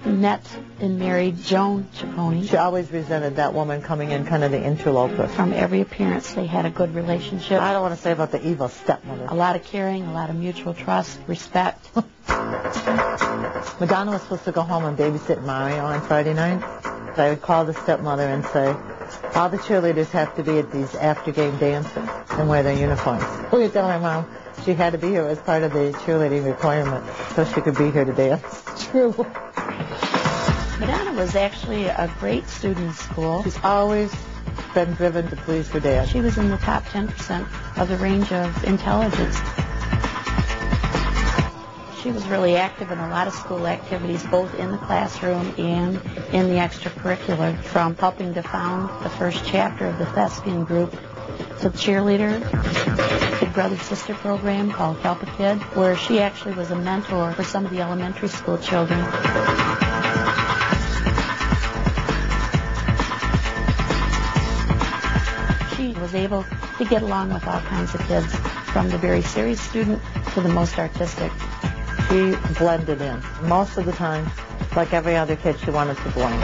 met and married Joan Ciccone. She always resented that woman coming in kind of the interloper. From every appearance, they had a good relationship. I don't want to say about the evil stepmother. A lot of caring, a lot of mutual trust, respect. Madonna was supposed to go home and babysit Mario on Friday night. I would call the stepmother and say, all the cheerleaders have to be at these after-game dances and wear their uniforms. We would tell my mom she had to be here as part of the cheerleading requirement so she could be here to dance. True. Madonna was actually a great student in school. She's always been driven to please her dad. She was in the top 10% of the range of intelligence. She was really active in a lot of school activities, both in the classroom and in the extracurricular, from helping to found the first chapter of the thespian group to cheerleader, Big Brother Sister program called Help a Kid, where she actually was a mentor for some of the elementary school children. She was able to get along with all kinds of kids, from the very serious student to the most artistic. She blended in. Most of the time, like every other kid, she wanted to belong.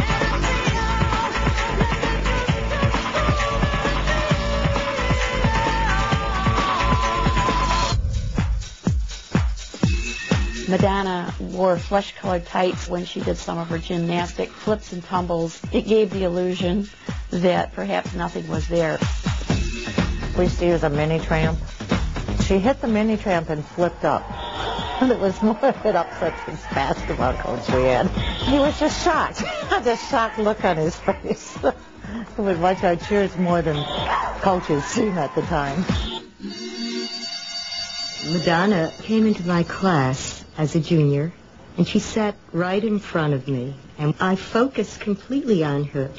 Madonna wore flesh-colored tights when she did some of her gymnastic flips and tumbles. It gave the illusion that perhaps nothing was there. We used to use a mini tramp. She hit the mini tramp and flipped up. And it was more of an upset his basketball coach we had. He was just shocked. The shocked look on his face. He would watch our cheers more than coaches seen at the time. Madonna came into my class as a junior, and she sat right in front of me, and I focused completely on her,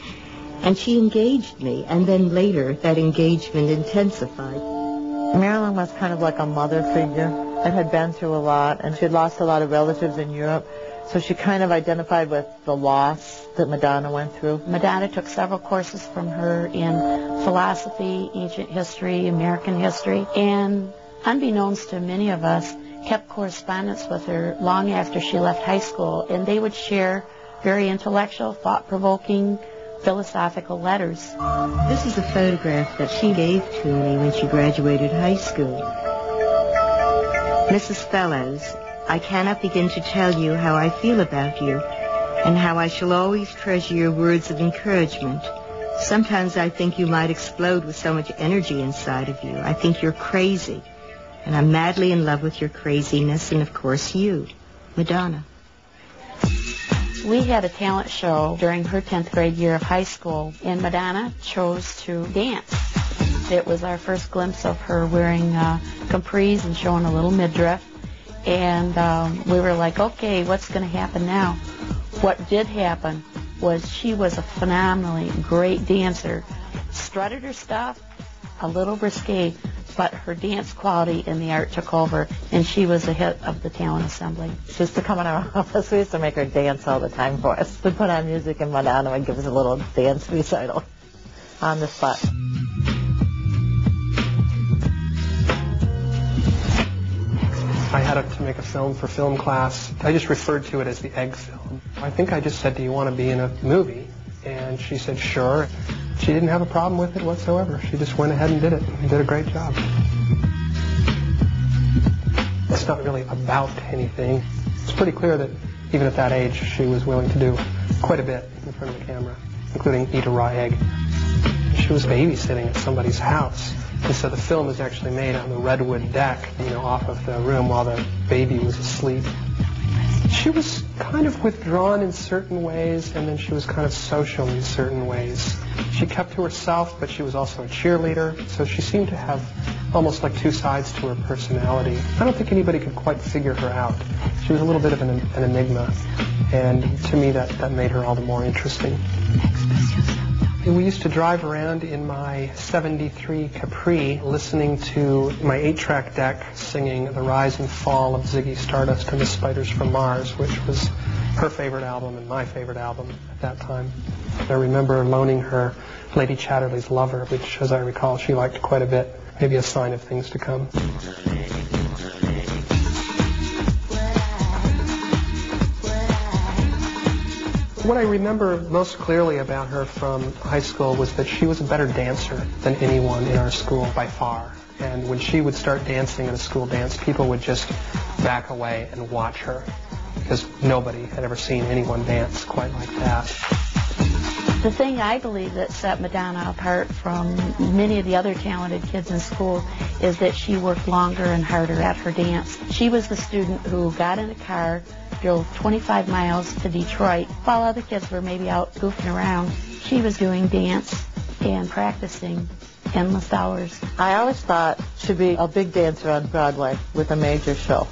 and she engaged me, and then later that engagement intensified. Marilyn was kind of like a mother figure and had been through a lot, and she had lost a lot of relatives in Europe, so she kind of identified with the loss that Madonna went through. Madonna took several courses from her in philosophy, ancient history, American history, and unbeknownst to many of us, kept correspondence with her long after she left high school, and they would share very intellectual, thought-provoking, philosophical letters. This is a photograph that she gave to me when she graduated high school. Mrs. Fellows, I cannot begin to tell you how I feel about you and how I shall always treasure your words of encouragement. Sometimes I think you might explode with so much energy inside of you. I think you're crazy, and I'm madly in love with your craziness and, of course, you, Madonna. We had a talent show during her 10th grade year of high school, and Madonna chose to dance. It was our first glimpse of her wearing capris and showing a little midriff, and we were like, okay, what's going to happen now? What did happen was she was a phenomenally great dancer, strutted her stuff, a little risque, but her dance quality and the art took over, and she was a hit of the talent assembly. She used to come in our office. We used to make her dance all the time for us. We'd put on music, and Madonna would give us a little dance recital on the spot. I had to make a film for film class. I just referred to it as the egg film. I think I just said, do you want to be in a movie? And she said, sure. She didn't have a problem with it whatsoever. She just went ahead and did it and did a great job. It's not really about anything. It's pretty clear that even at that age, she was willing to do quite a bit in front of the camera, including eat a raw egg. She was babysitting at somebody's house. And so the film was actually made on the redwood deck, off of the room while the baby was asleep. She was kind of withdrawn in certain ways, and then she was kind of social in certain ways. She kept to herself, but she was also a cheerleader, so she seemed to have almost like two sides to her personality. I don't think anybody could quite figure her out. She was a little bit of an enigma, and to me that made her all the more interesting. We used to drive around in my 73 Capri listening to my 8-track deck singing The Rise and Fall of Ziggy Stardust and the Spiders from Mars, which was her favorite album and my favorite album at that time. I remember loaning her Lady Chatterley's Lover, which, as I recall, she liked quite a bit, maybe a sign of things to come. What I remember most clearly about her from high school was that she was a better dancer than anyone in our school by far. And when she would start dancing in a school dance, people would just back away and watch her, because nobody had ever seen anyone dance quite like that. The thing I believe that set Madonna apart from many of the other talented kids in school is that she worked longer and harder at her dance. She was the student who got in a car, drove 25 miles to Detroit, while other kids were maybe out goofing around. She was doing dance and practicing endless hours. I always thought she'd be a big dancer on Broadway with a major show.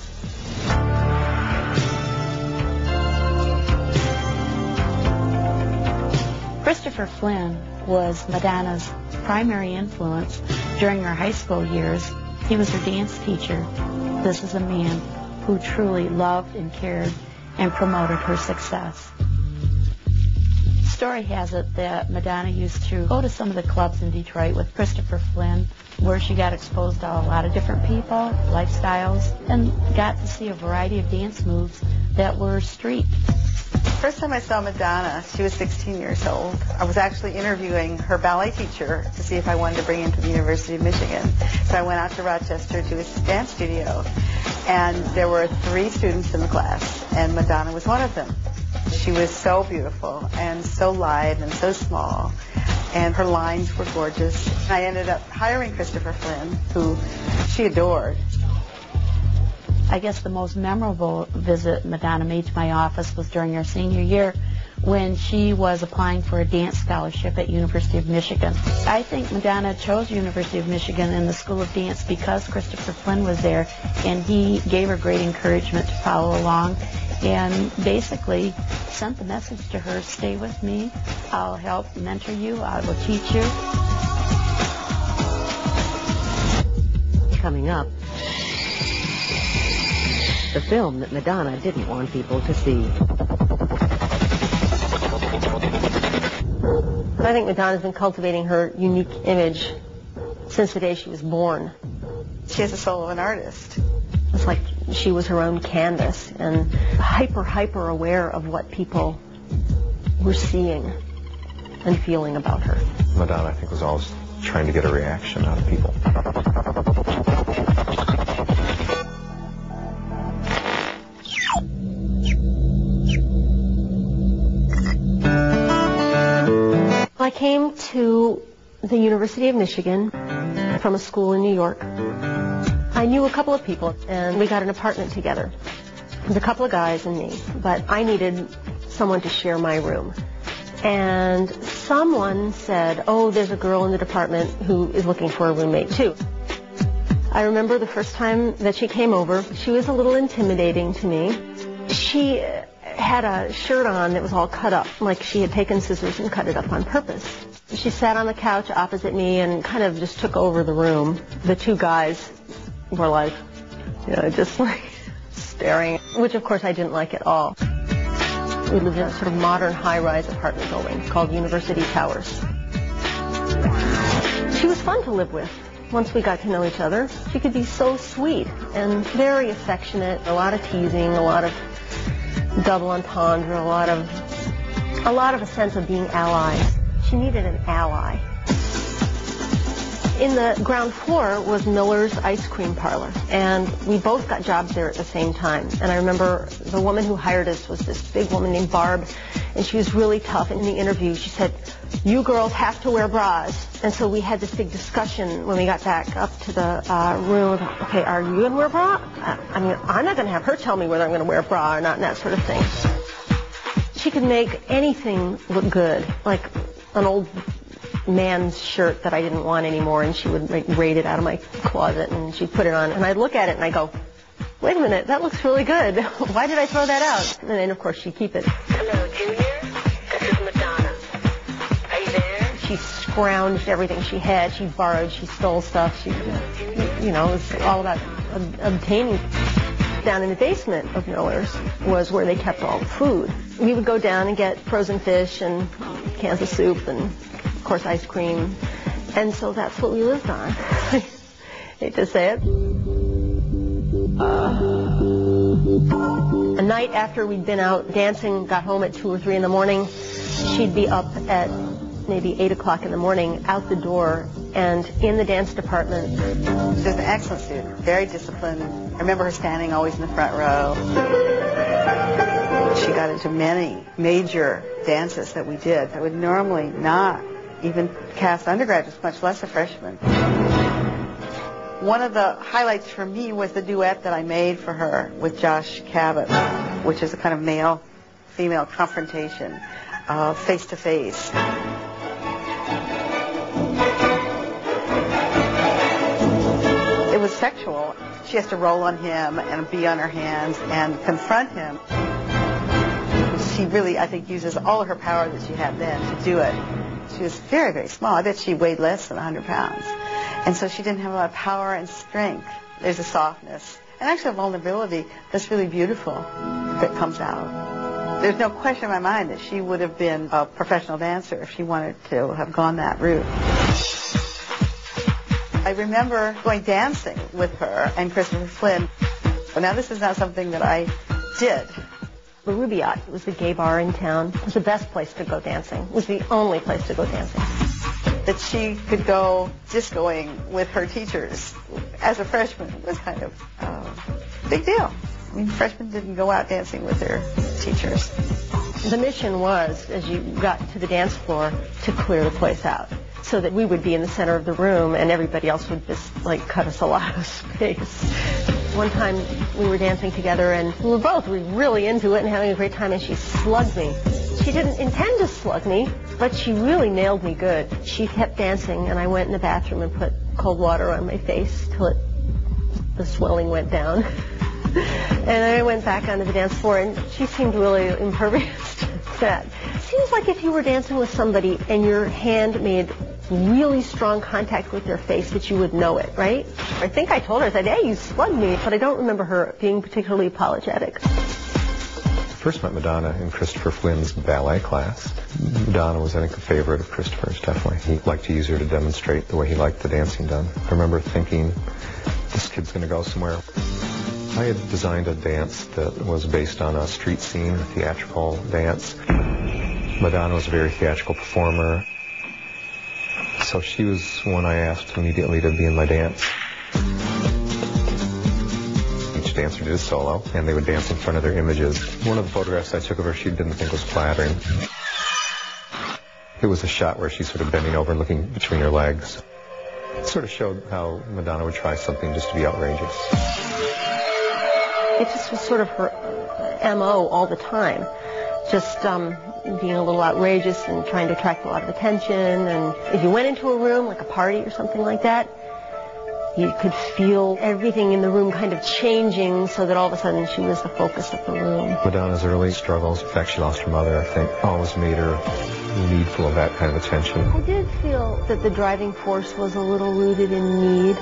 Christopher Flynn was Madonna's primary influence during her high school years. He was her dance teacher. This is a man who truly loved and cared and promoted her success. Story has it that Madonna used to go to some of the clubs in Detroit with Christopher Flynn, where she got exposed to a lot of different people, lifestyles, and got to see a variety of dance moves that were street. First time I saw Madonna, she was 16 years old. I was actually interviewing her ballet teacher to see if I wanted to bring him to the University of Michigan. So I went out to Rochester to his dance studio, and there were 3 students in the class, and Madonna was one of them. She was so beautiful and so lithe and so small, and her lines were gorgeous. I ended up hiring Christopher Flynn, who she adored. I guess the most memorable visit Madonna made to my office was during her senior year when she was applying for a dance scholarship at University of Michigan. I think Madonna chose University of Michigan and the School of Dance because Christopher Flynn was there, and he gave her great encouragement to follow along and basically sent the message to her, stay with me, I'll help mentor you, I will teach you. Coming up, the film that Madonna didn't want people to see. I think Madonna's been cultivating her unique image since the day she was born. She has the soul of an artist. It's like she was her own canvas and hyper aware of what people were seeing and feeling about her. Madonna, I think, was always trying to get a reaction out of people. I came to the University of Michigan from a school in New York. I knew a couple of people, and we got an apartment together. There was a couple of guys and me, but I needed someone to share my room. And someone said, oh, there's a girl in the department who is looking for a roommate, too. I remember the first time that she came over, she was a little intimidating to me. She had a shirt on that was all cut up, like she had taken scissors and cut it up on purpose. She sat on the couch opposite me and kind of just took over the room. The 2 guys were like, just like staring, which of course I didn't like at all. We lived in a sort of modern high-rise apartment building called University Towers. She was fun to live with. Once we got to know each other, she could be so sweet and very affectionate, a lot of teasing, a lot of double entendre, a lot of a sense of being allies. She needed an ally. In the ground floor was Miller's Ice Cream Parlor, and we both got jobs there at the same time. And I remember the woman who hired us was this big woman named Barb, and she was really tough. And in the interview, she said, you girls have to wear bras. And so we had this big discussion when we got back up to the room. Okay, are you going to wear a bra? I mean, I'm not going to have her tell me whether I'm going to wear a bra or not, and that sort of thing. She could make anything look good, like an old man's shirt that I didn't want anymore, and she would raid it out of my closet, and she'd put it on, and I'd look at it, and I'd go, wait a minute, that looks really good. Why did I throw that out? And then, of course, she'd keep it. Hello, Junior. This is Madonna. Are you there? She scrounged everything she had. She borrowed. She stole stuff. She, it was all about obtaining. Down in the basement of Miller's was where they kept all the food. We would go down and get frozen fish and cans of soup and, of course, ice cream. And so that's what we lived on. I hate to say it. A night after we'd been out dancing, got home at 2 or 3 in the morning, she'd be up at maybe 8 o'clock in the morning, out the door, and in the dance department. She was an excellent student, very disciplined. I remember her standing always in the front row. She got into many major dances that we did that would normally not even cast undergraduates, much less a freshman. One of the highlights for me was the duet that I made for her with Josh Cabot, which is a kind of male-female confrontation, face-to-face. It was sexual. She has to roll on him and be on her hands and confront him. She really, I think, uses all of her power that she had then to do it. She was very, very small. I bet she weighed less than 100 pounds. And so she didn't have a lot of power and strength. There's a softness and actually a vulnerability that's really beautiful that comes out. There's no question in my mind that she would have been a professional dancer if she wanted to have gone that route. I remember going dancing with her and Christopher Flynn. Now, this is not something that I did. The Rubaiyat was the gay bar in town. It was the best place to go dancing. It was the only place to go dancing. That she could go discoing with her teachers as a freshman was kind of a big deal. I mean, freshmen didn't go out dancing with their teachers. The mission was, as you got to the dance floor, to clear the place out so that we would be in the center of the room and everybody else would just, cut us a lot of space. One time we were dancing together and we were really into it and having a great time, and she slugged me. She didn't intend to slug me, but she really nailed me good. She kept dancing, and I went in the bathroom and put cold water on my face till the swelling went down. And I went back onto the dance floor, and she seemed really impervious to that. It seems like if you were dancing with somebody and your hand made really strong contact with their face that you would know it, right? I think I told her, I said, hey, you slugged me, but I don't remember her being particularly apologetic. I first met Madonna in Christopher Flynn's ballet class. Madonna was, I think, a favorite of Christopher's, definitely. He liked to use her to demonstrate the way he liked the dancing done. I remember thinking, this kid's going to go somewhere. I had designed a dance that was based on a street scene, a theatrical dance. Madonna was a very theatrical performer. So she was one I asked immediately to be in my dance. Each dancer did a solo, and they would dance in front of their images. One of the photographs I took of her, she didn't think was flattering. It was a shot where she's sort of bending over and looking between her legs. It sort of showed how Madonna would try something just to be outrageous. It just was sort of her M.O. all the time. Just being a little outrageous and trying to attract a lot of attention. And if you went into a room, like a party or something like that, you could feel everything in the room kind of changing so that all of a sudden she was the focus of the room. Madonna's early struggles, in fact, she lost her mother, I think, always made her needful of that kind of attention. I did feel that the driving force was a little rooted in need.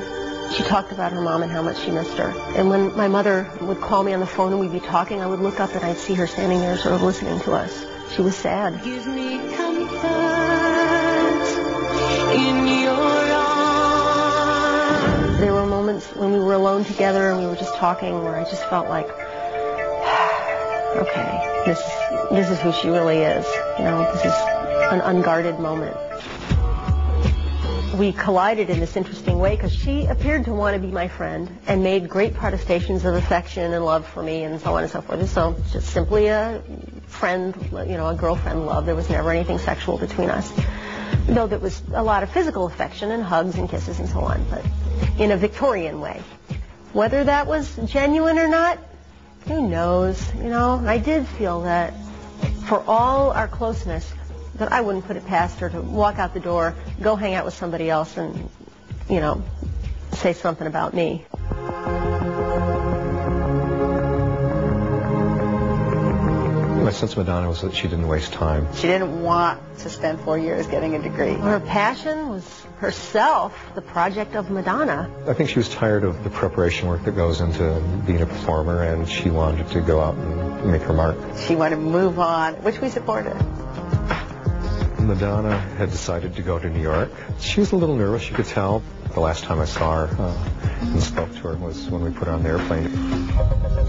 She talked about her mom and how much she missed her. And when my mother would call me on the phone and we'd be talking, I would look up and I'd see her standing there sort of listening to us. She was sad. Give me comfort in your arms. There were moments when we were alone together and we were just talking where I just felt like, okay, this is who she really is. You know, this is an unguarded moment. We collided in this interesting way because she appeared to want to be my friend and made great protestations of affection and love for me and so on and so forth. So just simply a friend, a girlfriend love. There was never anything sexual between us. Though there was a lot of physical affection and hugs and kisses and so on, but in a Victorian way. Whether that was genuine or not, who knows? I did feel that for all our closeness, that I wouldn't put it past her to walk out the door, go hang out with somebody else and, say something about me. My sense of Madonna was that she didn't waste time. She didn't want to spend 4 years getting a degree. Her passion was herself, the project of Madonna. I think she was tired of the preparation work that goes into being a performer, and she wanted to go out and make her mark. She wanted to move on, which we supported. Madonna had decided to go to New York. She was a little nervous, you could tell. The last time I saw her and spoke to her was when we put her on the airplane.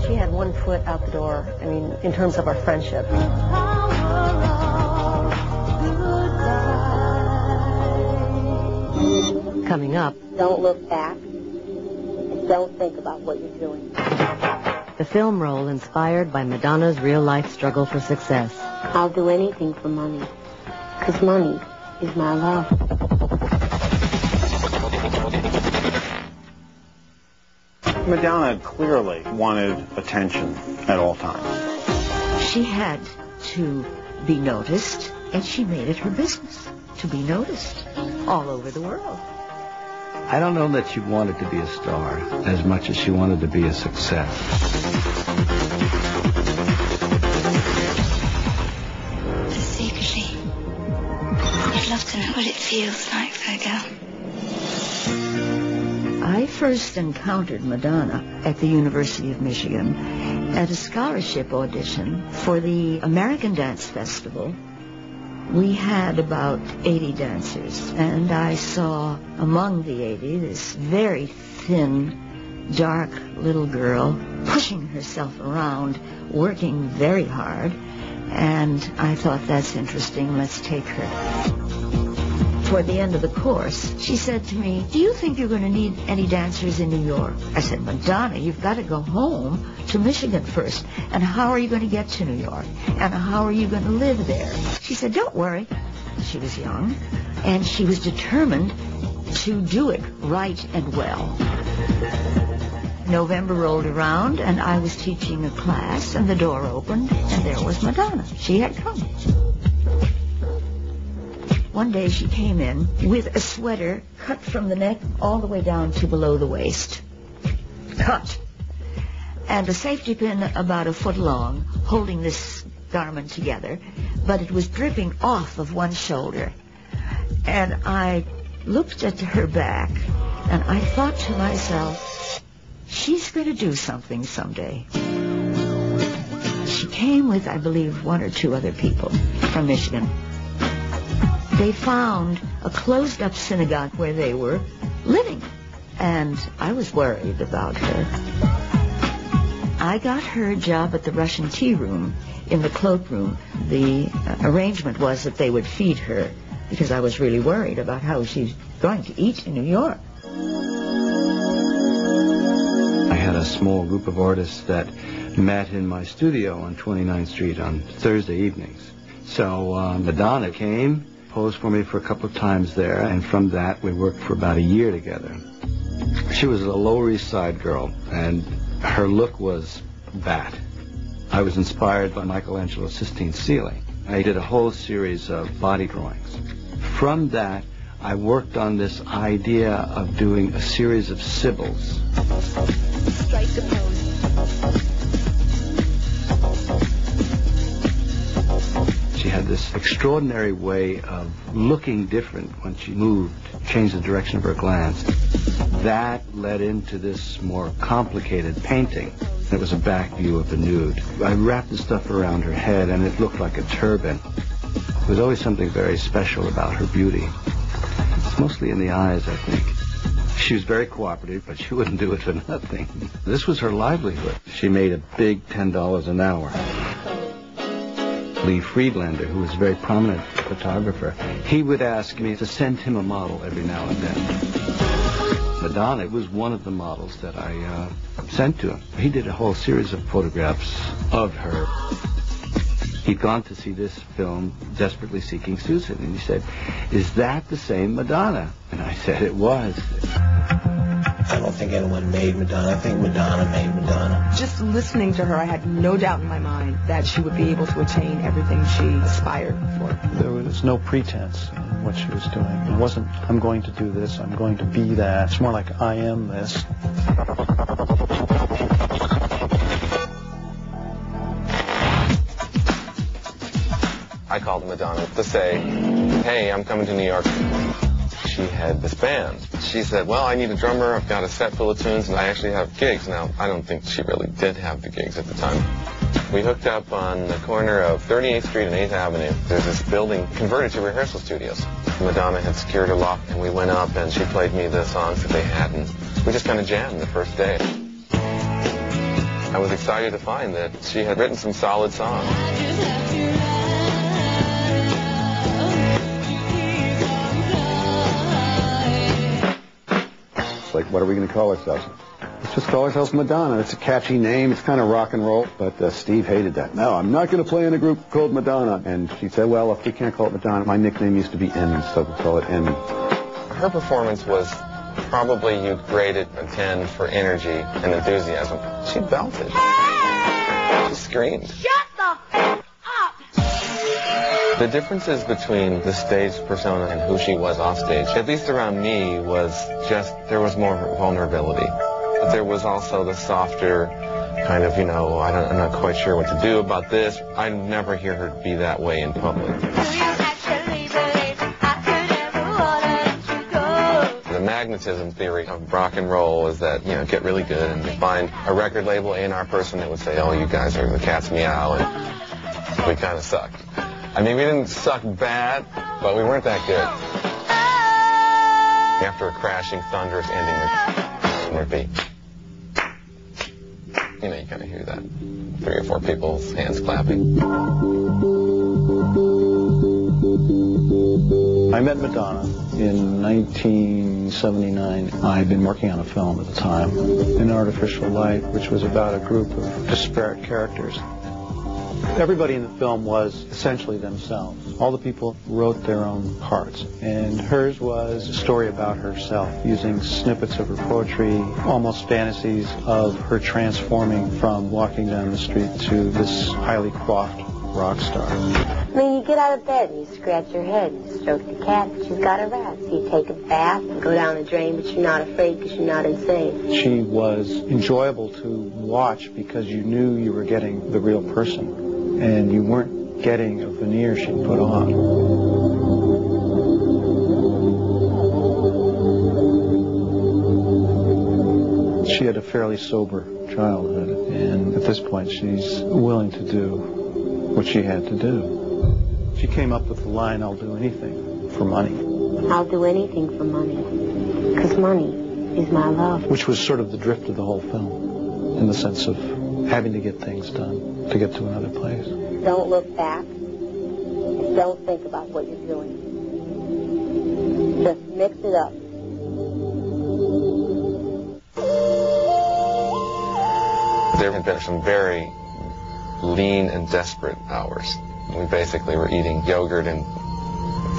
She had one foot out the door, I mean, in terms of our friendship. Coming up, don't look back. And don't think about what you're doing. The film role inspired by Madonna's real-life struggle for success. I'll do anything for money. Because money is my love. Madonna clearly wanted attention at all times. She had to be noticed, and she made it her business to be noticed all over the world. I don't know that she wanted to be a star as much as she wanted to be a success. Secretly, I'd love to know what it feels like, Virgo. I first encountered Madonna at the University of Michigan at a scholarship audition for the American Dance Festival. We had about 80 dancers, and I saw among the 80 this very thin, dark little girl pushing herself around, working very hard, and I thought, that's interesting, let's take her. Toward the end of the course, she said to me, do you think you're going to need any dancers in New York? I said, Madonna, you've got to go home to Michigan first. And how are you going to get to New York? And how are you going to live there? She said, don't worry. She was young, and she was determined to do it right and well. November rolled around, and I was teaching a class, and the door opened, and there was Madonna. She had come. One day she came in with a sweater cut from the neck all the way down to below the waist. Cut. And a safety pin about a foot long holding this garment together, but it was dripping off of one shoulder. And I looked at her back, and I thought to myself, she's going to do something someday. She came with, I believe, one or two other people from Michigan. They found a closed-up synagogue where they were living, and I was worried about her. I got her a job at the Russian tea room in the cloakroom. The arrangement was that they would feed her, because I was really worried about how she's going to eat in New York. I had a small group of artists that met in my studio on 29th Street on Thursday evenings. So Madonna came, posed for me for a couple of times there, and from that we worked for about a year together. She was a Lower East Side girl, and her look was that. I was inspired by Michelangelo Sistine ceiling. I did a whole series of body drawings. From that, I worked on this idea of doing a series of Sibyls. Strike the pose. She had this extraordinary way of looking different when she moved, changed the direction of her glance. That led into this more complicated painting. It was a back view of the nude. I wrapped the stuff around her head, and it looked like a turban. There was always something very special about her beauty. It's mostly in the eyes, I think. She was very cooperative, but she wouldn't do it for nothing. This was her livelihood. She made a big $10 an hour. Lee Friedlander, who was a very prominent photographer, he would ask me to send him a model every now and then. Madonna was one of the models that I sent to him. He did a whole series of photographs of her. He'd gone to see this film, Desperately Seeking Susan, and he said, is that the same Madonna? And I said it was. I don't think anyone made Madonna. I think Madonna made Madonna. Just listening to her, I had no doubt in my mind that she would be able to attain everything she aspired for. There was no pretense in what she was doing. It wasn't, I'm going to do this, I'm going to be that. It's more like, I am this. I called Madonna to say, hey, I'm coming to New York. She had this band. She said, well, I need a drummer. I've got a set full of tunes, and I actually have gigs. Now, I don't think she really did have the gigs at the time. We hooked up on the corner of 38th Street and 8th Avenue. There's this building converted to rehearsal studios. Madonna had secured her loft, and we went up, and she played me the songs that they had, and we just kind of jammed the first day. I was excited to find that she had written some solid songs. It's like, what are we going to call ourselves? Let's just call ourselves Madonna. It's a catchy name. It's kind of rock and roll. But Steve hated that. No, I'm not going to play in a group called Madonna. And she said, well, if we can't call it Madonna, my nickname used to be Emmy, so we'll call it Emmy. Her performance was probably, you grade it a 10 for energy and enthusiasm. She belted. She screamed. Shut the f*** up! The differences between the stage persona and who she was off stage, at least around me, was just there was more vulnerability. But there was also the softer kind of, I'm not quite sure what to do about this. I never hear her be that way in public. The magnetism theory of rock and roll is that, get really good and you find a record label A&R person that would say, oh, you guys are the cat's meow, and we kind of sucked. I mean, we didn't suck bad, but we weren't that good. After a crashing, thunderous ending, repeat. You kind of hear that. 3 or 4 people's hands clapping. I met Madonna in 1979. I had been working on a film at the time, An Artificial Light, which was about a group of disparate characters. Everybody in the film was essentially themselves. All the people wrote their own parts, and hers was a story about herself, using snippets of her poetry, almost fantasies of her transforming from walking down the street to this highly coiffed rock star. I mean, you get out of bed and you scratch your head, you stroke the cat, but you've got a rat. So you take a bath and go down the drain, but you're not afraid because you're not insane. She was enjoyable to watch because you knew you were getting the real person. And you weren't getting a veneer she put on. She had a fairly sober childhood, and at this point she's willing to do what she had to do. She came up with the line, I'll do anything for money. I'll do anything for money, because money is my love. Which was sort of the drift of the whole film, in the sense of having to get things done to get to another place. Don't look back. Don't think about what you're doing. Just mix it up. There had been some very lean and desperate hours. We basically were eating yogurt, and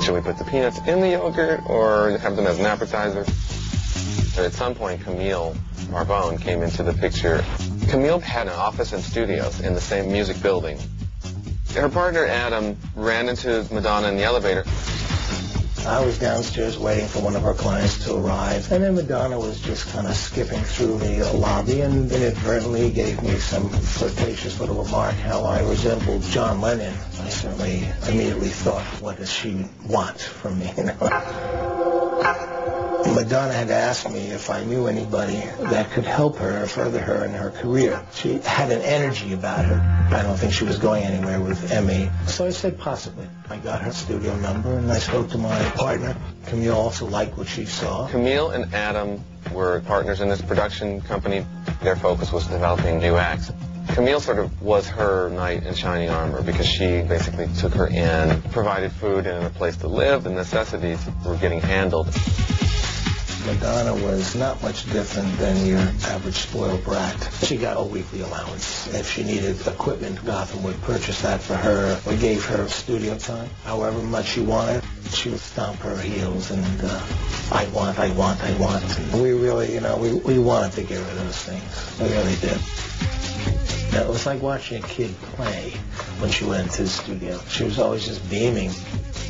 should we put the peanuts in the yogurt or have them as an appetizer? At some point, Camille Marbone came into the picture. Camille had an office and studios in the same music building. Her partner, Adam, ran into Madonna in the elevator. I was downstairs waiting for one of our clients to arrive, and then Madonna was just kind of skipping through the lobby and inadvertently gave me some flirtatious little remark how I resembled John Lennon. I certainly immediately thought, what does she want from me? Madonna had asked me if I knew anybody that could help her, further her in her career. She had an energy about her. I don't think she was going anywhere with Emmy. So I said possibly. I got her studio number and I spoke to my partner. Camille also liked what she saw. Camille and Adam were partners in this production company. Their focus was developing new acts. Camille sort of was her knight in shining armor because she basically took her in, provided food and a place to live. The necessities were getting handled. Madonna was not much different than your average spoiled brat. She got a weekly allowance. If she needed equipment, Gotham would purchase that for her or gave her studio time, however much she wanted. She would stomp her heels and I want. And we really, we wanted to get rid of those things. We really did. It was like watching a kid play when she went into the studio. She was always just beaming.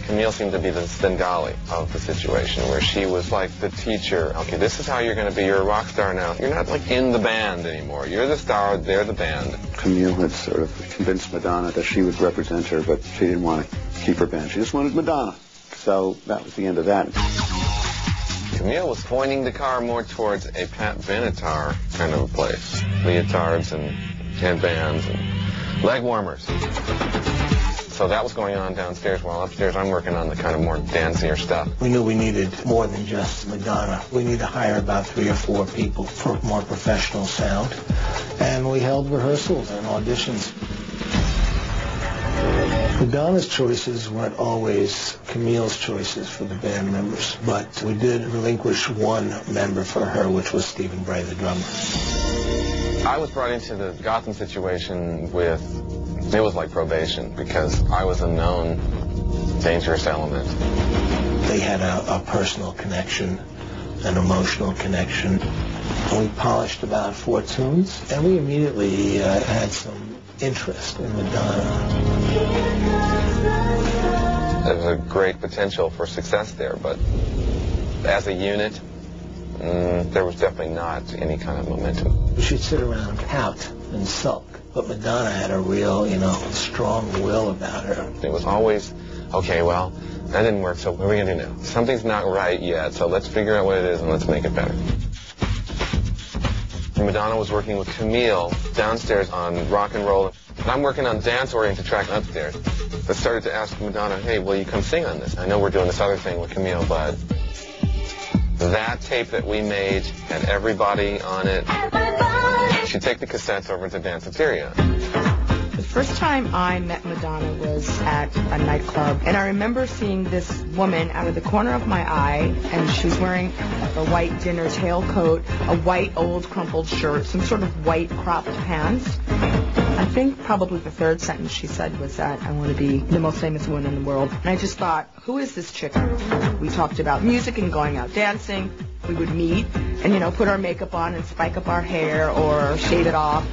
Camille seemed to be the Svengali of the situation, where she was like the teacher. Okay, this is how you're going to be. You're a rock star now. You're not like in the band anymore. You're the star. They're the band. Camille had sort of convinced Madonna that she would represent her, but she didn't want to keep her band. She just wanted Madonna. So that was the end of that. Camille was pointing the car more towards a Pat Benatar kind of a place. Leotards and headbands and leg warmers. So that was going on downstairs, while upstairs I'm working on the kind of more dancier stuff. We knew we needed more than just Madonna. We needed to hire about 3 or 4 people for more professional sound. And we held rehearsals and auditions. Madonna's choices weren't always Camille's choices for the band members, but we did relinquish one member for her, which was Stephen Bray, the drummer. I was brought into the Gotham situation with, it was like probation, because I was a known dangerous element. They had a personal connection, an emotional connection. We polished about 4 tunes, and we immediately had some interest in Madonna. There was a great potential for success there, but as a unit, there was definitely not any kind of momentum. She'd sit around and pout and sulk, but Madonna had a real, strong will about her. It was always, okay, well, that didn't work, so what are we going to do now? Something's not right yet, so let's figure out what it is and let's make it better. Madonna was working with Camille downstairs on rock and roll, and I'm working on dance-oriented track upstairs. I started to ask Madonna, hey, will you come sing on this? I know we're doing this other thing with Camille, but that tape that we made had everybody on it. She'd take the cassettes over to Danceteria. The first time I met Madonna was at a nightclub, and I remember seeing this woman out of the corner of my eye, and she was wearing a white dinner tailcoat, a white old crumpled shirt, some sort of white cropped pants. I think probably the third sentence she said was that I want to be the most famous woman in the world. And I just thought, who is this chick? We talked about music and going out dancing. We would meet and, put our makeup on and spike up our hair or shave it off.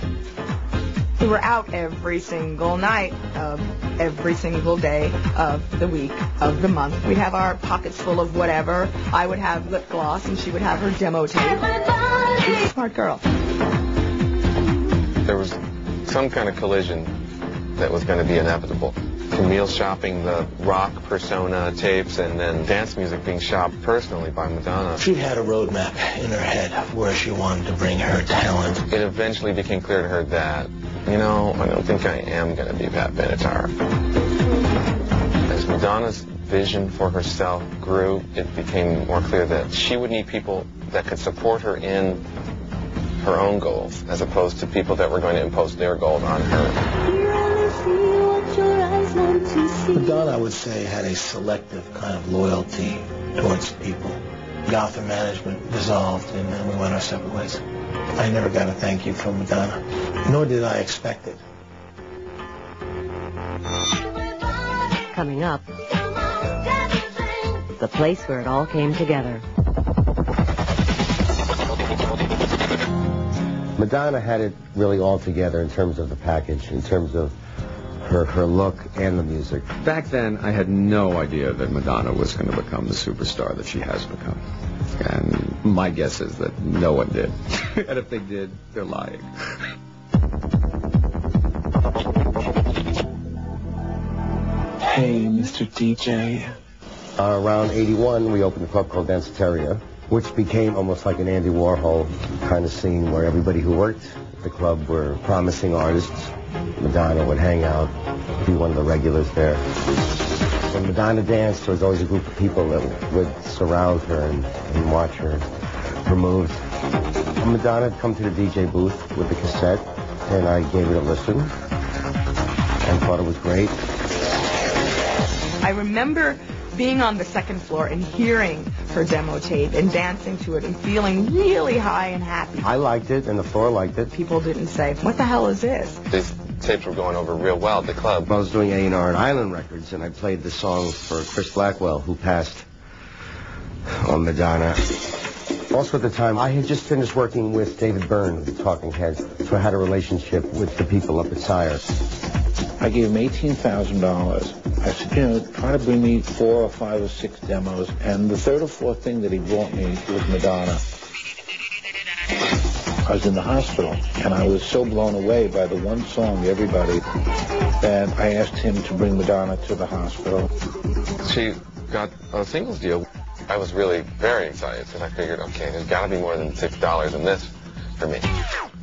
We were out every single night of every single day of the week, of the month. We'd have our pockets full of whatever. I would have lip gloss and she would have her demo tape. She was a smart girl. There was some kind of collision that was going to be inevitable. Camille shopping the rock persona tapes and then dance music being shopped personally by Madonna. She had a roadmap in her head of where she wanted to bring her talent. It eventually became clear to her that, I don't think I am going to be Pat Benatar. As Madonna's vision for herself grew, it became more clear that she would need people that could support her in her own goals, as opposed to people that were going to impose their goals on her. Madonna, I would say, had a selective kind of loyalty towards people. Gotham management dissolved, and then we went our separate ways. I never got a thank you from Madonna, nor did I expect it. Coming up, the place where it all came together. Madonna had it really all together in terms of the package, in terms of her look and the music. Back then, I had no idea that Madonna was going to become the superstar that she has become. And my guess is that no one did. And if they did, they're lying. Hey, Mr. DJ. Around 81, we opened a club called Danceteria, which became almost like an Andy Warhol kind of scene where everybody who worked at the club were promising artists. Madonna would hang out, be one of the regulars there. When Madonna danced, there was always a group of people that would surround her and watch her moves. Madonna had come to the DJ booth with the cassette, and I gave it a listen and thought it was great. I remember being on the second floor and hearing her demo tape and dancing to it and feeling really high and happy. I liked it, and the floor liked it. People didn't say, what the hell is this? These tapes were going over real well at the club. I was doing A&R at Island Records, and I played the song for Chris Blackwell, who passed on Madonna. Also at the time, I had just finished working with David Byrne of the Talking Heads, so I had a relationship with the people up at Sire. I gave him $18,000. I said, try to bring me 4 or 5 or 6 demos. And the third or fourth thing that he brought me was Madonna. I was in the hospital, and I was so blown away by the one song, Everybody, that I asked him to bring Madonna to the hospital. She got a singles deal. I was really very excited because I figured, okay, there's got to be more than $6 in this for me.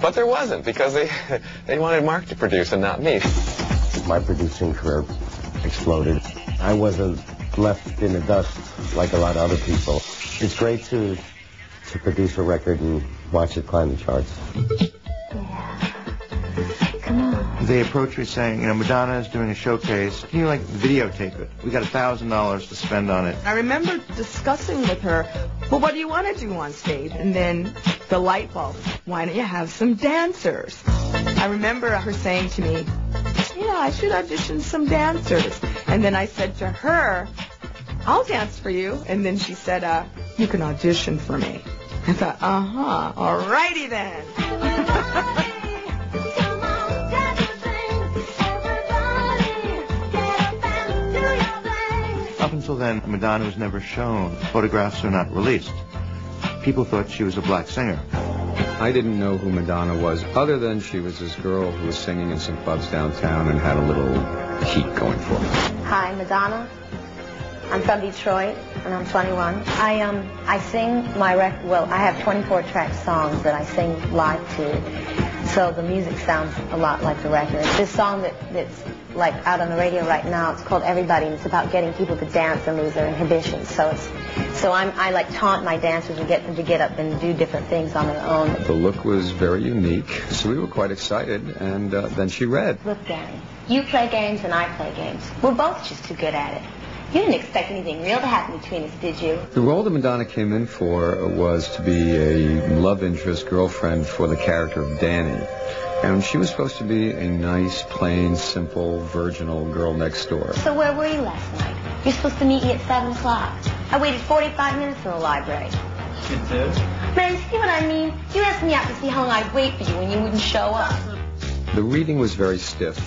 But there wasn't, because they wanted Mark to produce and not me. My producing career exploded. I wasn't left in the dust like a lot of other people. It's great to produce a record and watch it climb the charts. They approached me saying, Madonna is doing a showcase. Can you, videotape it? We got $1,000 to spend on it. I remember discussing with her, well, what do you want to do on stage? And then the light bulb, why don't you have some dancers? I remember her saying to me, yeah, I should audition some dancers. And then I said to her, I'll dance for you. And then she said, you can audition for me. I thought, all righty then. Up until then, Madonna was never shown. Photographs are not released. People thought she was a black singer. I didn't know who Madonna was, other than she was this girl who was singing in some clubs downtown and had a little heat going for her. Hi, Madonna. I'm from Detroit, and I'm 21. I sing my record. Well, I have 24 track songs that I sing live to, so the music sounds a lot like the record. This song that's out on the radio right now, it's called Everybody, and it's about getting people to dance and lose their inhibitions. So I taunt my dancers and get them to get up and do different things on their own. The look was very unique, so we were quite excited, and then she read. Look, Danny, you play games and I play games. We're both just too good at it. You didn't expect anything real to happen between us, did you? The role that Madonna came in for was to be a love interest girlfriend for the character of Danny. And she was supposed to be a nice, plain, simple, virginal girl next door. So where were you last night? You're supposed to meet me at 7 o'clock. I waited 45 minutes in the library. You did? Man, you see what I mean? You asked me out to see how long I'd wait for you when you wouldn't show up. The reading was very stiff,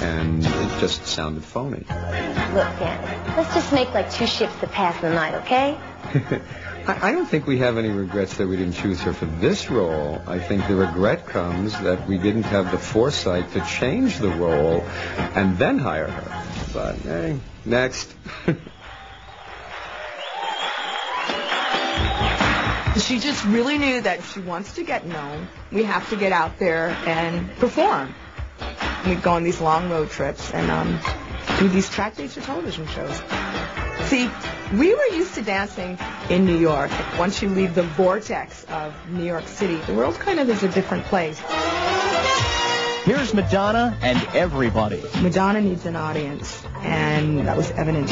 and it just sounded phony. Look, Danny, let's just make 2 ships to pass the night, okay? I don't think we have any regrets that we didn't choose her for this role. I think the regret comes that we didn't have the foresight to change the role and then hire her. But, hey, next. She just really knew that if she wants to get known, we have to get out there and perform. We'd go on these long road trips and do these track dates or television shows. See, we were used to dancing in New York. Once you leave the vortex of New York City, the world kind of is a different place. Here's Madonna and Everybody. Madonna needs an audience, and that was evident.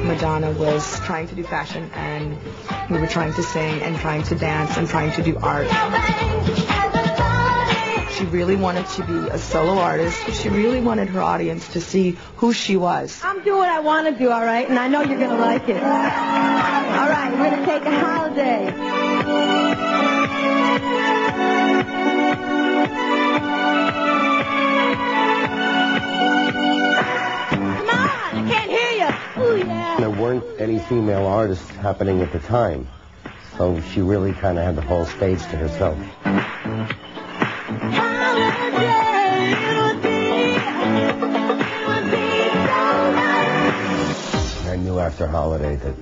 Madonna was trying to do fashion, and we were trying to sing and trying to dance and trying to do art. She really wanted to be a solo artist. She really wanted her audience to see who she was. I'm doing what I want to do, all right? And I know you're going to like it. All right, we're going to take a holiday. Come on, I can't hear you. Ooh, yeah. There weren't any female artists happening at the time, so she really kind of had the whole stage to herself. I knew after Holiday that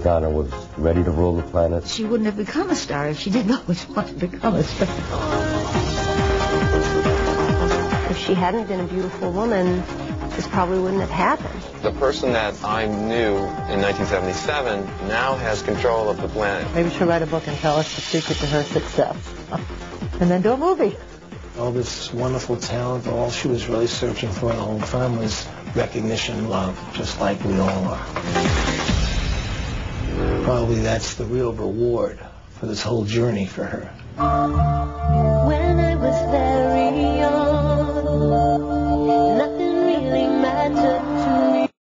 Donna was ready to rule the planet. She wouldn't have become a star if she didn't always want to become a star. If she hadn't been a beautiful woman, this probably wouldn't have happened. The person that I knew in 1977 now has control of the planet. Maybe she'll write a book and tell us the secret to her success. And then do a movie. All this wonderful talent, all she was really searching for the whole time was recognition and love, just like we all are. Probably that's the real reward for this whole journey for her.